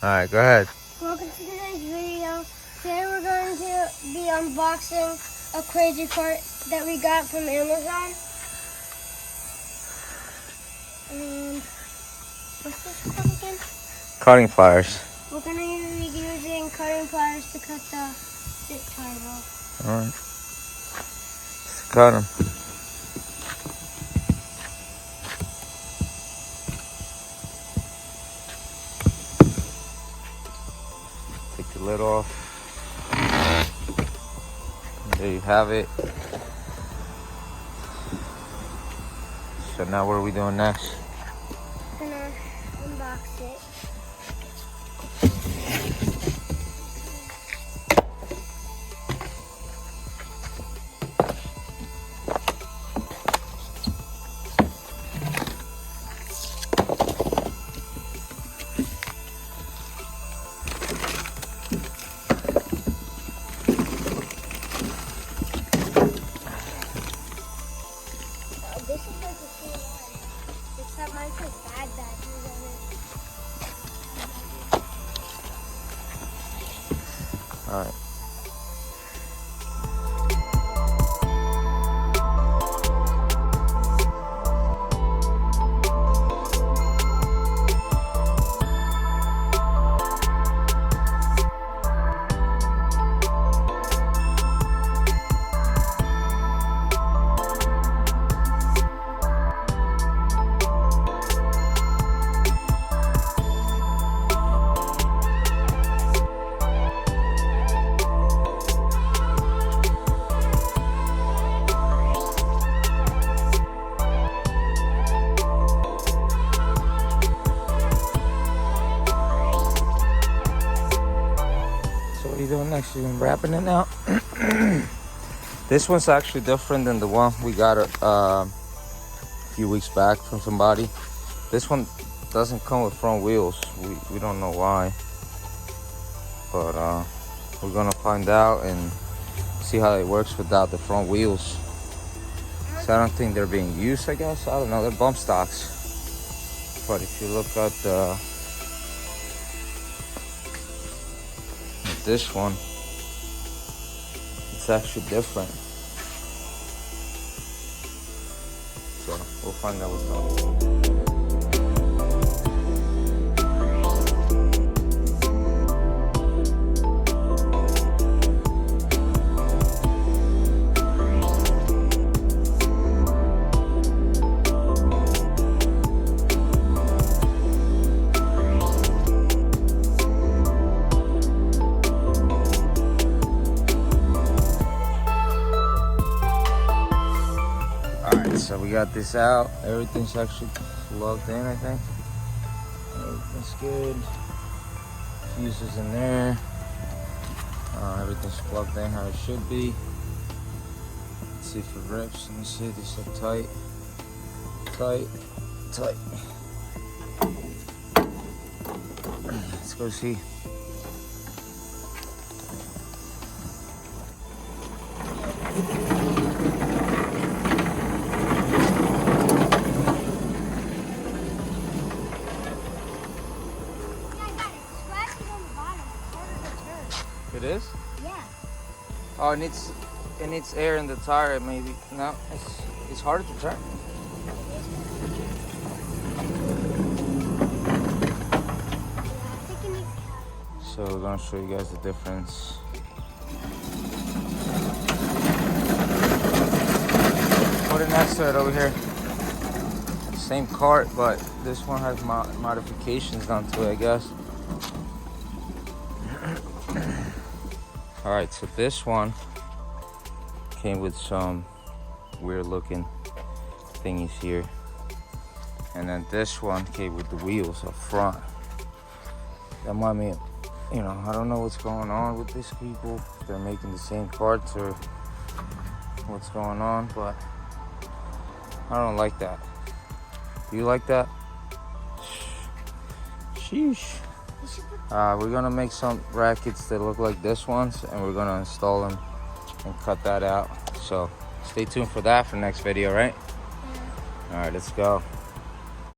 Alright, go ahead. Welcome to today's video. Today we're going to be unboxing a crazy cart that we got from Amazon. And what's this called again? Cutting pliers. We're going to be using cutting pliers to cut the zip ties off. Alright. Let's cut them. Take the lid off. And there you have it. So now what are we doing next? I'm going to unbox it. This is like the same one, except mine says bad batteries on it. Alright. So what are you doing next? You're wrapping it now? This one's actually different than the one we got a few weeks back from somebody. This one doesn't come with front wheels. We don't know why, but we're gonna find out and see how it works without the front wheels. So I don't think they're being used, I guess. I don't know, they're bump stocks. But if you look at this one, it's actually different. So we'll find out what's going on. So we got this out. Everything's actually plugged in, I think. Everything's good. Fuses in there. Everything's plugged in how it should be. Let's see if it rips. Let me see. These are tight. Tight. Tight. Let's go see. It is? Yeah. Oh, it needs air in the tire, maybe. No, it's harder to turn. So we're gonna show you guys the difference. Put it next to it over here. Same cart, but this one has modifications done to it, I guess. All right, so this one came with some weird looking thingies here. And then this one came with the wheels up front. That might mean, you know, I don't know what's going on with these people. If they're making the same parts or what's going on, but I don't like that. Do you like that? Sheesh. We're gonna make some brackets that look like this ones, and we're gonna install them and cut that out. So stay tuned for that for next video, right? Yeah. All right, let's go.